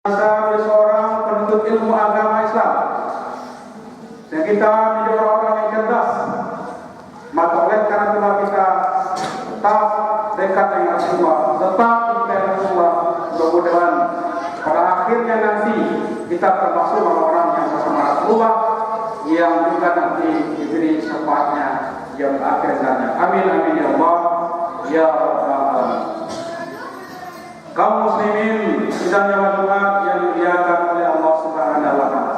Menjadi seorang penuntut ilmu agama Islam dan kita menjadi orang-orang yang cerdas, maka oleh karena itulah kita tetap dekat dengan Rasulullah, tetap dengan Rasulullah. Mudah-mudahan pada akhirnya nanti kita termasuk orang-orang yang bersama Rasulullah, yang juga nanti diberi syafaatnya yang akhir nanti. Amin amin ya Allah ya Rabbal alamin. Kaum muslimin sidang jamaah Jumat yang dimuliakan oleh Allah Subhanahu wa taala.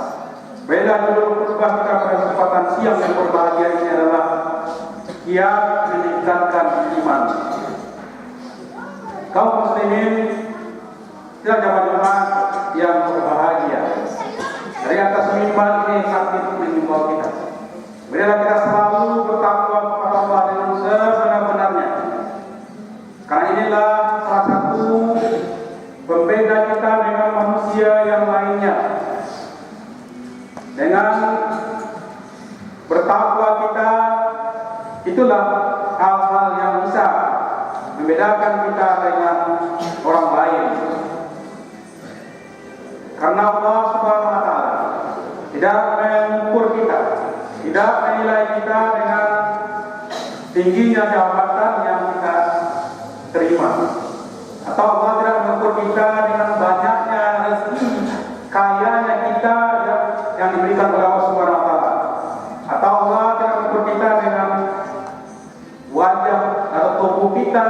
Beda judul khutbah kita pada kesempatan siang yang berbahagia ini adalah kiat meningkatkan iman. Kaum muslimin sidang jamaah Jumat yang berbahagia. Dari atas mimbar ini sakit mengimbau kita. Marilah kita selalu bertakwa kepada Allah dengan sebenar-benarnya. Karena inilah salah satu pembeda kita dengan manusia yang lainnya. Dengan bertakwa kita, itulah hal-hal yang bisa membedakan kita dengan orang lain. Karena Allah Subhanahu wa taala tidak mengukur kita, tidak menilai kita dengan tingginya jabatan yang kita terima, atau Allah tidak mengukur kita dengan banyaknya rezeki, kayanya kita yang diberikan oleh Allah Subhanahu wa taala, atau Allah tidak mengukur kita dengan wajah atau tubuh kita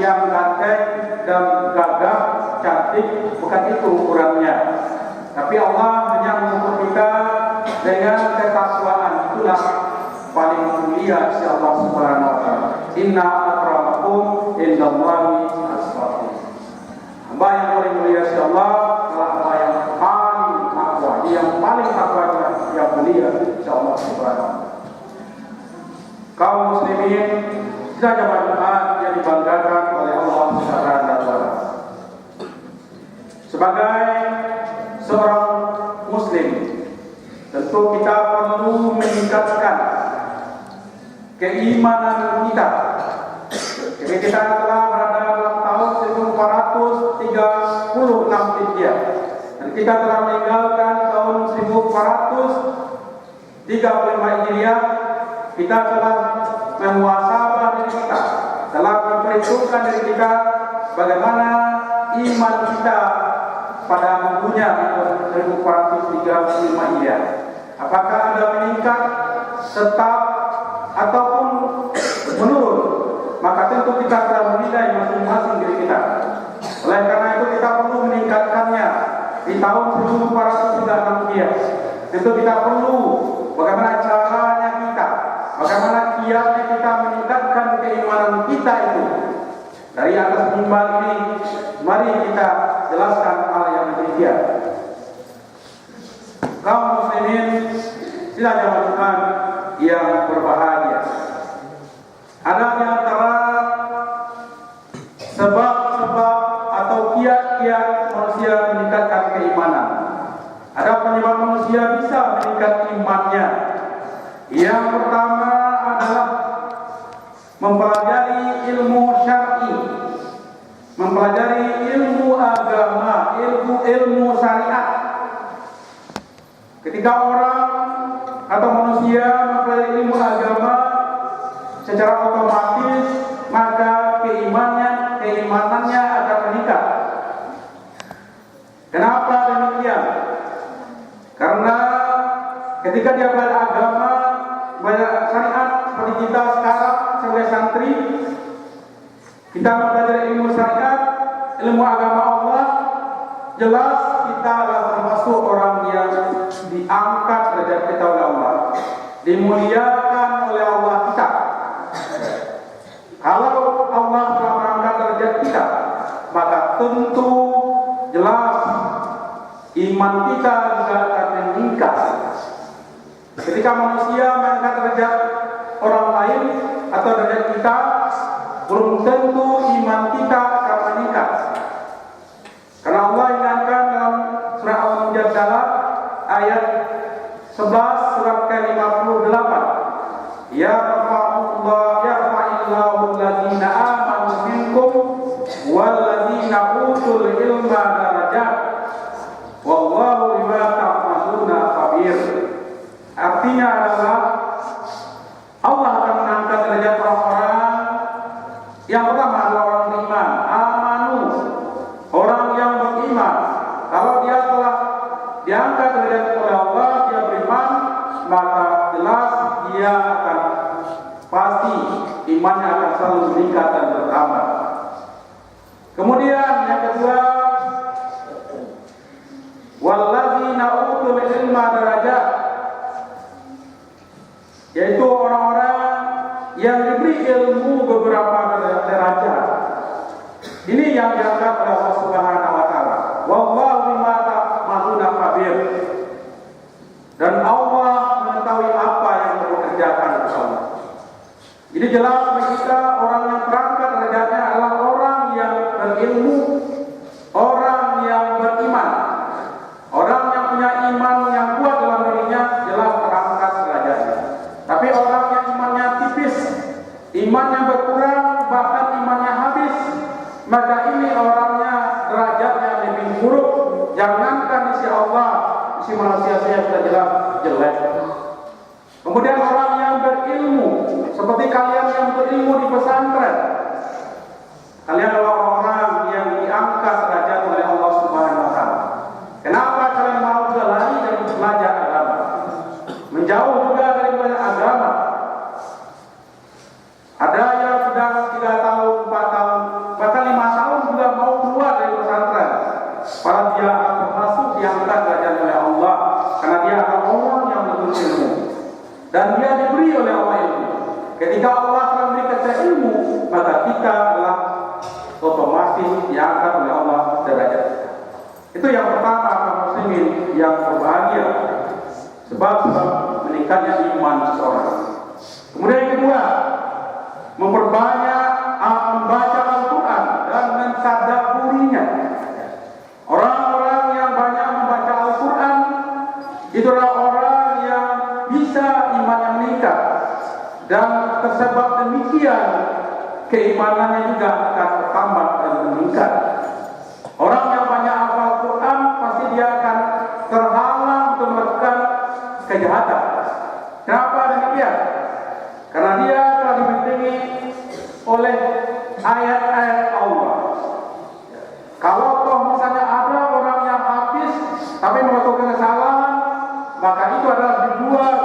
yang ganteng dan gagah, cantik. Bukan itu ukurannya, tapi Allah hanya mengukur kita dengan ketakwaan. Itulah paling mulia sisi Allah Subhanahu wa taala. Inna akramakum indallahi atqakum. Hamba yang paling mulia sisi Allah adalah hamba yang paling takwa. Yang paling takwa yang mulia sisi Allah Subhanahu wa taala. Kaum muslimin sidang jamaah Jumat yang dibanggakan oleh Allah Subhanahu wa taala. Sebagai seorang muslim, tentu kita perlu meningkatkan keimanan kita. Jadi kita telah berada dalam tahun 1436 Hijriah dan kita telah meninggalkan tahun 1435 Hijriah. Kita telah memuhasabah diri kita, telah memperhitungkan diri kita bagaimana iman kita pada minggunya 1435 Hijriah. Apakah ada meningkat, tetap, ataupun menurun? Maka tentu kita telah menilai masing-masing diri kita. Oleh karena itu kita perlu meningkatkannya di tahun 1436 Hijriah. Tentu kita perlu bagaimana caranya kita, bagaimana kiatnya kita meningkatkan keimanan kita itu. Dari atas mimbar ini, mari kita jelaskan hal yang demikian. Kaum muslimin sidang jamaah Jumat yang berbahagia, ada di antara sebab-sebab atau kiat-kiat manusia meningkatkan keimanan. Ada penyebab manusia bisa meningkat imannya. Yang pertama adalah mempelajari ilmu syar'i, mempelajari ilmu agama, ilmu syariat. Ketika orang atau manusia mempelajari ilmu agama, secara otomatis maka keimanannya akan meningkat. Kenapa demikian? Karena ketika dia belajar agama, belajar syariat seperti kita sekarang sebagai santri, kita mempelajari ilmu syariat, ilmu agama Allah, jelas kita adalah termasuk orang yang diangkat derajat kita oleh Allah, dimuliakan oleh Allah kita. Kalau Allah telah mengangkat derajat kita, maka tentu jelas iman kita juga akan meningkat. Ketika manusia mengangkat derajat orang lain atau derajat kita, belum tentu iman kita akan meningkat. Karena Allah ingatkan dalam surah Al-Mujadalah ayat 11 surat ke-58, ya rafa'illahu alladzina amanu minkum walladzina utul ilma darajat. Kalau dia telah diangkat derajat oleh Allah, dia beriman, maka jelas dia akan pasti imannya akan selalu meningkat dan bertambah. Kemudian yang kedua, walladzina utul ilma darajat, yaitu orang-orang yang diberi ilmu beberapa derajat. Ini yang diangkat oleh Allah Subhanahu wa taala. Wallahu bima ta'maluna khabir. Dan Allah mengetahui apa yang kamu kerjakan bersama. Jadi jelas bagi kita, orang yang terangkat derajatnya adalah orang yang berilmu, orang yang beriman. Orang yang punya iman yang kuat dalam dirinya jelas terangkat derajatnya. Tapi orang yang imannya tipis, imannya berkurang, bahkan imannya habis, maka ini orangnya derajatnya lebih buruk. Jangankan isi Allah, isi manusia saja sudah jelas jelek. Kemudian orang yang berilmu, seperti kalian yang berilmu di pesantren, kalian adalah orang yang diangkat derajat oleh Allah Subhanahu wa taala. Kenapa kalian mau juga lari dari belajar agama, menjauh juga dari belajar agama? Ada yang sudah 3 tahun, 4 tahun, bahkan 5 tahun juga mau keluar dari pesantren. Padahal dia akan termasuk diangkat derajat oleh Allah, karena dia adalah orang yang menuntut ilmu dan dia diberi oleh Allah ilmu. Ketika Allah telah memberikan kita ilmu, maka kita adalah otomatis diangkat oleh Allah derajat. Itu yang pertama, kaum muslimin yang berbahagia, sebab meningkatnya iman seseorang. Kemudian yang kedua, memperbanyak membaca Al-Quran dan mentadabburinya. Orang-orang yang banyak membaca Al-Quran itulah orang yang bisa imannya meningkat, dan tersebab demikian keimanannya juga akan bertambah dan meningkat. Orang yang banyak hafal Quran pasti dia akan terhalang untuk melakukan kejahatan. Kenapa demikian? Karena dia telah dibimbingi oleh ayat-ayat Allah. Kalau toh misalnya ada orang yang habis tapi melakukan kesalahan, maka itu adalah dibuat.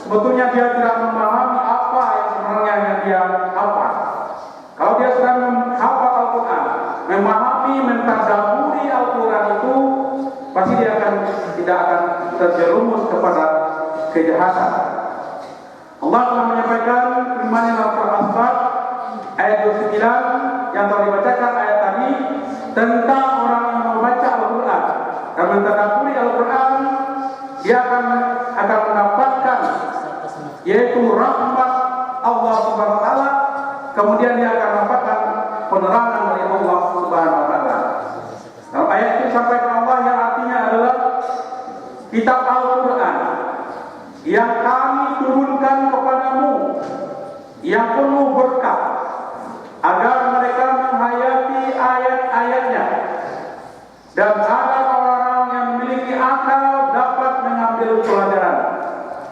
Sebetulnya dia tidak memahami apa yang sebenarnya yang dia hafal. Kalau dia sedang menghafal Al-Quran, memahami, mentadabburi Al-Quran itu, pasti dia tidak akan terjerumus kepada kejahatan. Allah telah menyampaikan firman-Nya dalam Surah As-Saff ayat 29 yang telah dibacakan ayat tadi tentang orang yang membaca Al-Quran dan mentadabburi Al-Quran, dia akan mendapatkan yaitu rahmat Allah Subhanahu wa taala, kemudian dia akan mendapatkan penerangan dari Allah Subhanahu wa taala. Dalam ayat itu disampaikan Allah yang artinya adalah kitab Al-Quran yang kami turunkan kepadamu yang penuh berkah, agar mereka menghayati ayat-ayatnya dan agar orang yang memiliki akal dapat mengambil pelajaran.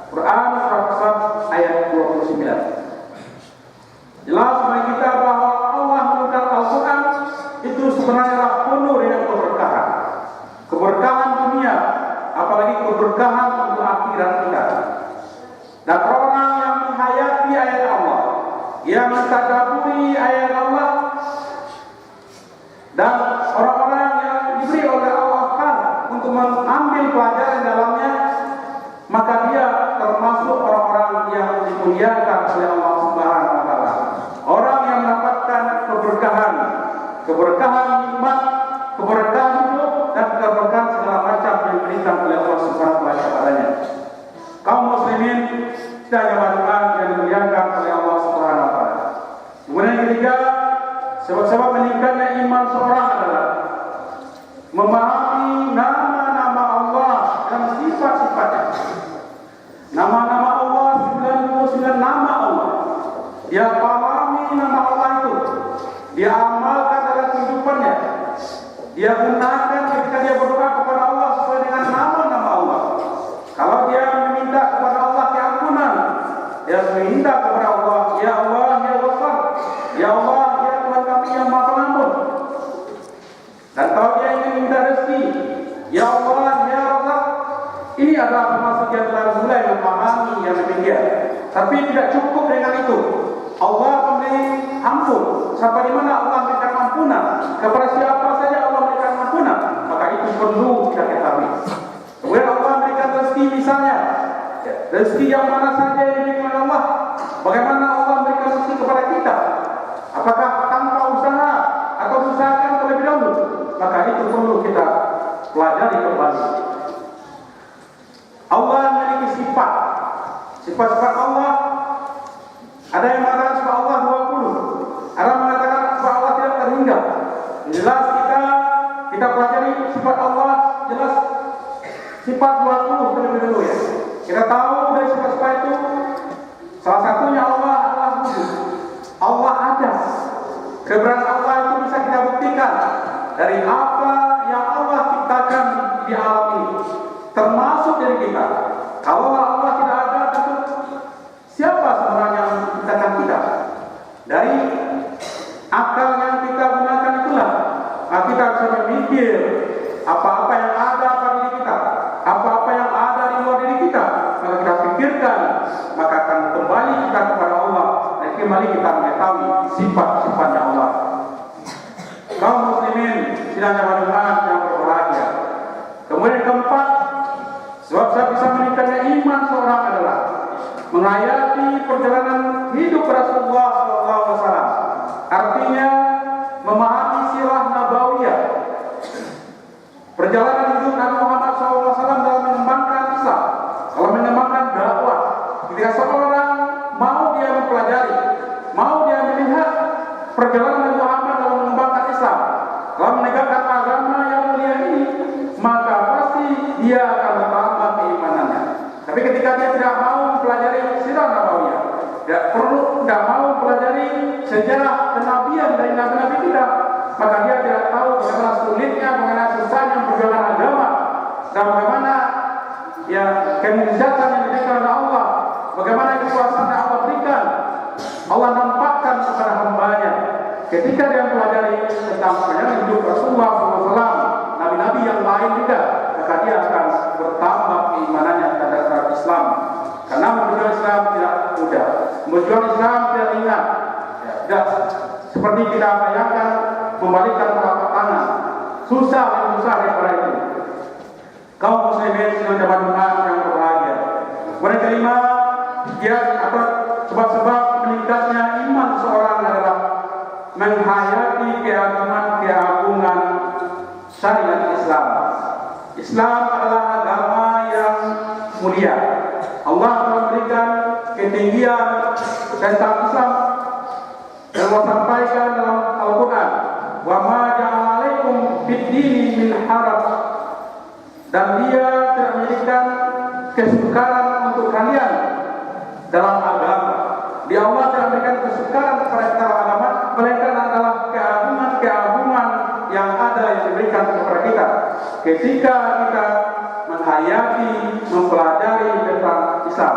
Quran Surah ayat 29. Jelas bagi kita bahwa Allah menurunkan Al-Quran itu sebenarnya penuh dengan keberkahan. Keberkahan dunia, apalagi keberkahan untuk akhirat kita. Dan orang yang menghayati ayat Allah, yang mentadabburi ayat Allah, dan orang-orang yang diberi oleh Allah untuk mengambil pelajaran dalamnya, maka dia termasuk orang-orang yang dimuliakan oleh Allah Subhanahu wa taala. Orang yang mendapatkan keberkahan nikmat, keberkahan hidup, dan keberkahan segala macam yang diberikan oleh Allah Subhanahu wa taala. Kaum muslimin sekalian jamaah yang dimuliakan oleh Allah Subhanahu wa taala. Kemudian yang ketiga, sebab-sebab meningkatnya iman seorang adalah memahami nama-nama Allah dan sifat-sifatnya. Nama-nama Allah, 99 nama Allah. Dia pahami nama Allah itu, dia amalkan dalam kehidupannya, dia gunakan ketika dia berdoa kepada Allah sesuai dengan nama-nama Allah. Kalau dia meminta kepada Allah keampunan, dia meminta kepada Allah, ya Allah, ya Ghafar, ya Allah, ya Tuhan kami yang Maha Pengampun. Dan kalau dia ingin minta rezeki, Ini adalah termasuk yang telah mulai memahami yang demikian. Tapi tidak cukup dengan itu. Allah memberi ampun. Sampai di mana Allah memberikan ampunan kepada siapa saja Allah memberikan ampunan, maka itu perlu kita ketahui. Kemudian Allah memberikan rezeki misalnya, rezeki yang mana saja yang diberikan Allah. Bagaimana Allah memberikan rezeki kepada kita? Apakah tanpa usaha atau usahakan terlebih dahulu? Maka itu perlu kita pelajari kembali. Allah memiliki sifat-sifat Allah. Ada yang mengatakan sifat Allah 20, ada yang mengatakan sifat Allah tidak terhingga. Jelas kita pelajari sifat Allah, jelas sifat 20 terlebih dahulu ya. Kita tahu dari sifat-sifat itu, salah satunya Allah adalah wujud. Allah ada. Keberadaan Allah itu bisa kita buktikan dari apa yang Allah ciptakan di alam ini, termasuk dari kita. Kalau Allah tidak ada, tentu siapa sebenarnya yang menciptakan kita? Dari akal yang kita gunakan itulah kita bisa memikir apa-apa yang ada pada diri kita, apa-apa yang ada di luar diri kita, maka kita pikirkan, maka akan kembali kita kepada Allah dan kembali kita mengetahui sifat-sifatnya Allah. Kaum muslimin sidang jamaah yang berbahagia. Kemudian keempat, sebab bisa meningkatnya iman seorang adalah menghayati perjalanan hidup Rasulullah SAW. Artinya memahami sirah nabawiyah, perjalanan hidup Nabi Muhammad SAW dalam mengembangkan Islam, dalam mengembangkan dakwah. Ketika seorang mau dia mempelajari, mau dia melihat perjalanan Nabi Muhammad dalam mengembangkan Islam, dalam menegakkan agama yang mulia ini, maka pasti dia akan bertambah keimanannya. Tapi ketika dia tidak mau mempelajari sirah nabawiyah, tidak mau mempelajari sejarah kenabian dari nabi-nabi kita, maka dia tidak tahu bagaimana sulitnya, bagaimana susahnya perjuangan agama, dan bagaimana ya kemujizatan yang diberikan oleh Allah, bagaimana kekuasaan yang Allah berikan, Allah nampakkan kepada hamba-Nya. Ketika dia mempelajari tentang perjalanan hidup Rasulullah SAW, nabi-nabi yang lain juga, maka dia akan bertambah keimanannya terhadap Islam. Karena berjuang Islam tidak mudah, berjuang Islam tidak ringan. Tidak seperti kita bayangkan membalikkan telapak tangan, susah daripada itu. Kaum muslimin yang jamaah yang berbahagia. Kemudian kelima, atau sebab-sebab meningkatnya iman seorang adalah menghayati keagungan syariat Islam. Islam adalah agama yang mulia. Allah memberikan ketinggian tentang Islam. Dan Allah sampaikan dalam Al-Quran, wa ma ja'alaikum fid-dini min haraj, dan Dia tidak menjadikan kesukaran untuk kalian dalam agama. Di Allah tidak memberikan kesukaran kepada kita dalam agama, melainkan adalah keagungan yang ada yang diberikan kepada kita. Ketika kita menghayati, mempelajari tentang Islam,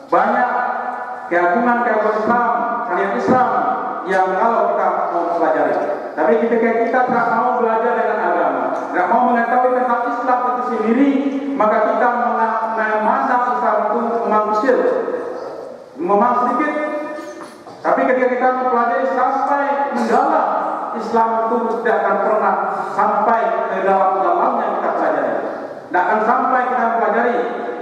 banyak keagungan Islam, syariat Islam yang kalau kita mau pelajari. Tapi ketika kita tidak mau belajar dengan agama, tidak mau mengetahui tentang Islam itu sendiri, maka kita memandang Islam itu memang kecil, memang sedikit. Tapi ketika kita mempelajari sampai mendalam, Islam itu tidak akan pernah sampai ke dalam-dalamnya kita pelajari. Tidak akan sampai kita pelajari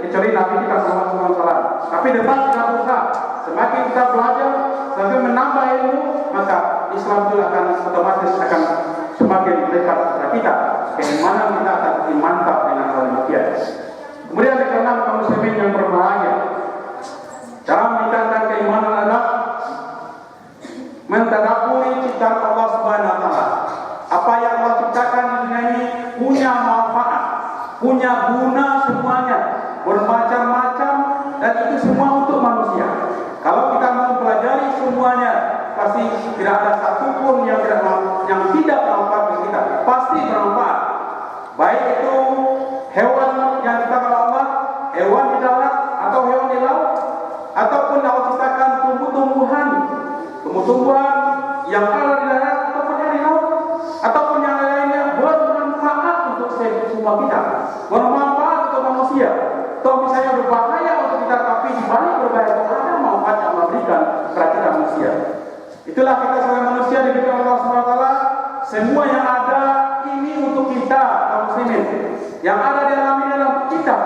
kecuali Nabi kita SAW. Tapi tetap kita berusaha. Semakin kita belajar, semakin menambah ilmu, maka Islam itu akan otomatis akan semakin dekat kepada kita. Keimanan kita akan semakin mantap dengan hal demikian. Kemudian yang keenam, kaum muslimin yang berbahagia, cara meningkatkan keimanan adalah mentadabburi ciptaan Allah Subhanahu wa taala. Apa yang Allah ciptakan di dunia ini punya manfaat, punya guna semuanya, bermacam-macam, dan itu semua untuk manusia. Kalau kita mempelajari semuanya, pasti tidak ada satupun yang tidak bermanfaat bagi kita. Pasti bermanfaat. Baik itu hewan yang diciptakan Allah, hewan di darat atau hewan di laut, ataupun Allah ciptakan tumbuh-tumbuhan yang ada di darat ataupun yang di laut, ataupun yang lainnya, bermanfaat untuk semua kita, bermanfaat untuk manusia. Toh misalnya berbahaya untuk kita, tapi di balik berbahaya itu ada manfaat yang memberikan kepada kita manusia. Itulah kita sebagai manusia diberikan Allah SWT. Semua yang ada ini untuk kita kaum muslimin. Yang ada di alam ini adalah kita.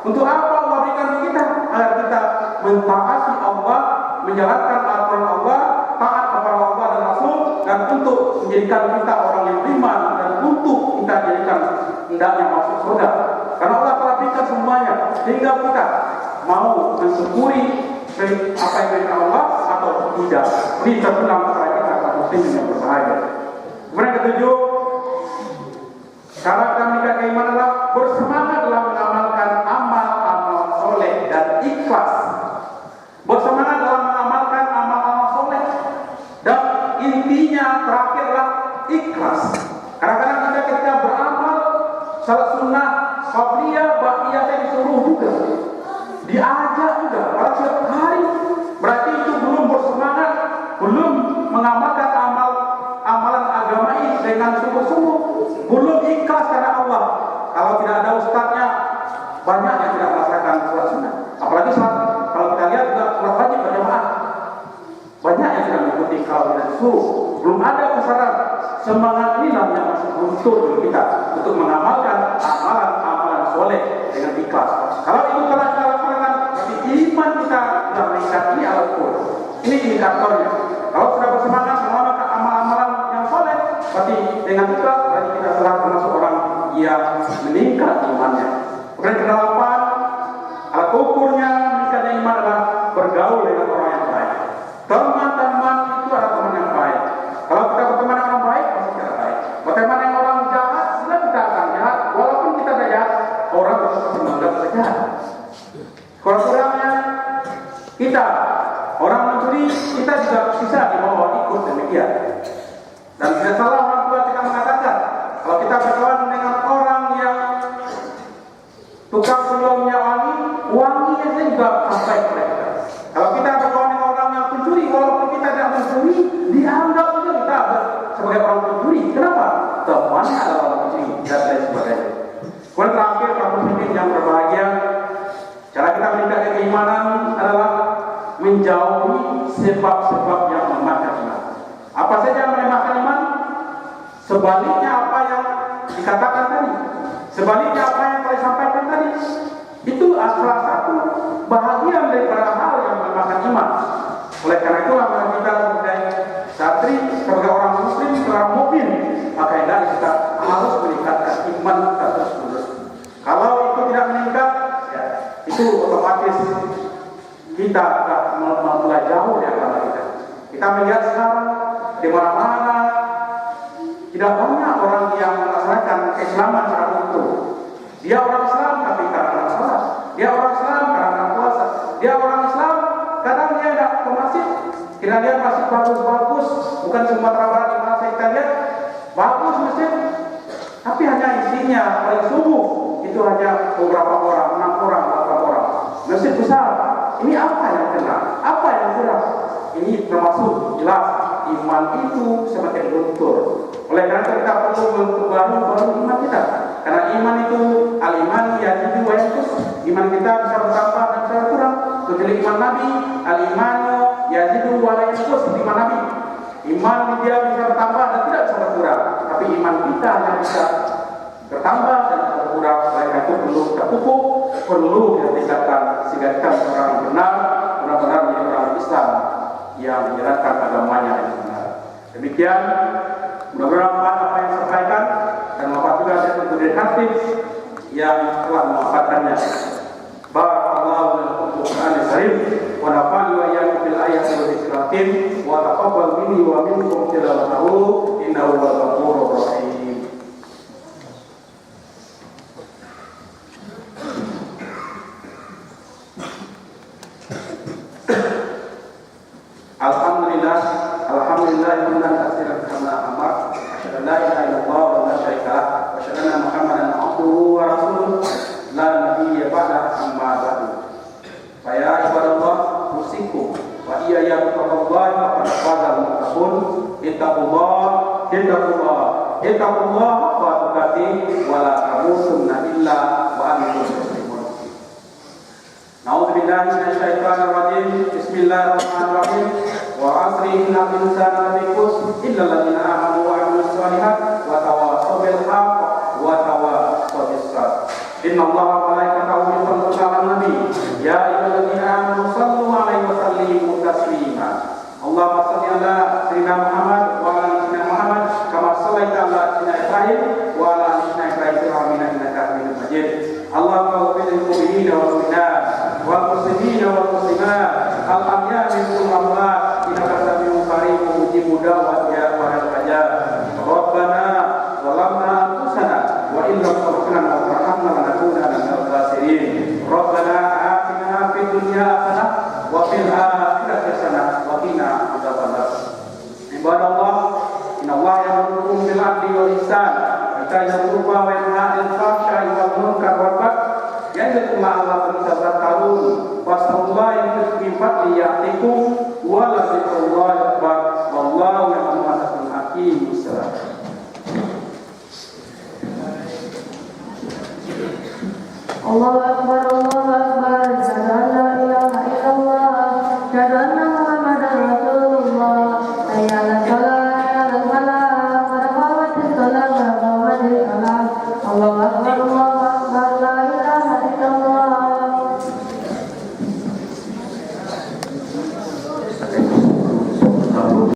Untuk apa Allah berikan kita? Agar kita mentaati Allah, menjalankan aturan Allah, taat kepada Allah dan Rasul, dan untuk menjadikan kita orang yang beriman, dan untuk kita jadikan hendaknya masuk surga. Karena Allah telah berikan semuanya, tinggal kita mau mensyukuri apa yang diberikan Allah atau tidak. Ini terpulang kepada kita kaum muslimin yang berbahagia. Kemudian ketujuh, cara kita meningkat keimanan adalah bersemangat dalam mengamalkan amal-amal soleh dan ikhlas. Bersemangat dalam mengamalkan amal-amal soleh, dan intinya terakhirlah ikhlas. Kadang-kadang kita ketika beramal salat sunnah, qabliyah, ba'diyah, saya disuruh juga, diajak juga, pada setiap hari. Berarti itu belum bersemangat, belum mengamalkan amalan agama ini dengan sungguh-sungguh, belum ikhlas karena Allah. Kalau tidak ada ustadznya, banyak yang tidak merasakan sholat sunnah. Apalagi sholat, kalau kita lihat juga sholat wajib berjamaah, banyak yang tidak mengikuti kalau tidak disuruh. Belum ada kesadaran. Semangat inilah yang masih muncul di kita untuk mengamalkan amalan-amalan soleh dengan ikhlas. Kalau itu telah kita lakukan, berarti iman kita sudah meningkat. Ini alat-alat. Ini indikatornya. Kalau sudah bersemangat mengamalkan amalan-amalan yang soleh, berarti dengan ikhlas, berarti kita telah termasuk orang yang meningkat imannya. Kemudian kedelapan, alat ukurnya meningkatnya iman adalah bergaul dengan orang yang baik. Teman-teman itu adalah teman yang baik. Kalau kita berteman dengan orang baik, pasti kita baik. Berteman dengan orang jahat, sudah kita akan jahat. Walaupun kita tidak jahat, orang tetap menganggap kita jahat. Kurang-kurangnya kita orang mencuri, kita juga bisa dibawa ikut demikian. Dan tidak salah orang tua kita mengatakan, kalau kita berkawan dengan orang yang tukang penjualnya wanginya juga sampai kepada kita. Kalau kita berkawan dengan orang yang pencuri, walaupun kita tidak mencuri, dianggap juga kita sebagai orang pencuri. Kenapa? Temannya adalah orang pencuri dan lain sebagainya. Kemudian terakhir, kaum muslimin yang berbahagia, cara kita meningkatkan keimanan adalah menjauhi sebab-sebab yang melemahkan iman. Apa saja yang melemahkan iman? Sebaliknya apa yang dikatakan tadi, sebaliknya apa yang telah disampaikan tadi, itu salah satu bahagian daripada hal yang melemahkan iman. Oleh karena itulah kita sebagai santri, sebagai orang muslim, sebagai orang mukmin, maka hendaknya kita harus meningkatkan iman kita terus-menerus. Kalau itu tidak meningkat, ya, itu otomatis kita akan mulai jauh dari agama kita. Kita melihat sekarang di mana-mana tidak banyak orang yang melaksanakan keislaman secara utuh. Dia orang Islam tapi karena salat. Dia orang Islam karena puasa. Dia orang Islam kadang dia tidak ke masjid. Kita lihat masjid bagus-bagus, bukan Sumatera Barat di mana kita lihat bagus masjid, tapi hanya isinya paling subuh itu hanya beberapa orang, 6 orang, 8 orang. Masjid besar. Ini apa yang kena? Apa yang kurang? Ini termasuk jelas iman itu semakin luntur. Oleh karena itu kita perlu memperbarui iman kita. Karena iman itu al-iman yazidu wa yanqus. Iman kita bisa bertambah dan bisa berkurang. Kecuali iman Nabi, al-imanu yazidu wa la yanqus. Iman Nabi, iman dia bisa bertambah dan tidak bisa berkurang. Tapi iman kita hanya bisa bertambah dan berkurang. Oleh karena itu perlu kita pupuk, perlu kita tingkatkan sehingga kita orang benar, benar-benar menjadi orang Islam yang menjalankan agamanya dengan benar. Demikian, mudah-mudahan apa yang saya sampaikan dan manfaat juga saya untuk dari Hafiz yang telah memanfaatkannya. Barakallahu lakum fil Qur'anil Karim wa nafa'ani wa iyyakum bil ayati wa dzikril hakim wa taqabbal minni wa minkum tilawatahu innahu huwal ghafurur rahim. Alhamdulillah hamdan katsiran kama amar. Asyhadu an la ilaha illallah wa la syarika lah wa asyhadu anna Muhammadan abduhu wa rasuluh la nabiyya ba'da amma ba'du. Fa ya ibadallah usikum wa iyaya billahi faqad fazal muttaqun. Ittaqullah billahi minasyaitonir rajim. Bismillahirrahmanirrahim. Wa 'asri innal insana lafi khusr illa alladziina aamanu wa 'amilus shalihaati wa tawassaw bil haqqi wa tawassaw bis sabr. Innallaha wa malaikatahu yusholluna 'alan nabi ya ayyuhalladzina aamanu shallu 'alaihi wa sallimu taslima. Allahumma shalli 'ala sayyidina Muhammad wa 'ala ali sayyidina Muhammad kama shallaita 'ala sayyidina Ibrahim wa 'ala ali sayyidina Ibrahim fil 'alamin innaka Hamidum Majid. Allahumma ighfir lil mu'minina wal mu'minat wal muslimina wal muslimat al ahya'i minhum wal amwat innaka samii'un qariibun mujibud da'wat ya wahid hajat. Rabbana zalamna anfusana wa in lam taghfir lana wa tarhamna lanakunanna minal khasirin. Rabbana atina fid dunya hasanah wa fil akhirati hasanah wa qina adzabannar. Ibadallah, innallaha ya'murukum bil 'adli wal ihsan wa ita'i qurba wa yanha 'anil fahsya'i wal munkar wal baghi yaidukum la'allakum tadhakkarun. Wassallallahi min fadli ya'tikum wa la dzikrullahi akbar wallahu ya'lamu ma tasna'un. Hakim. Allahu akbar.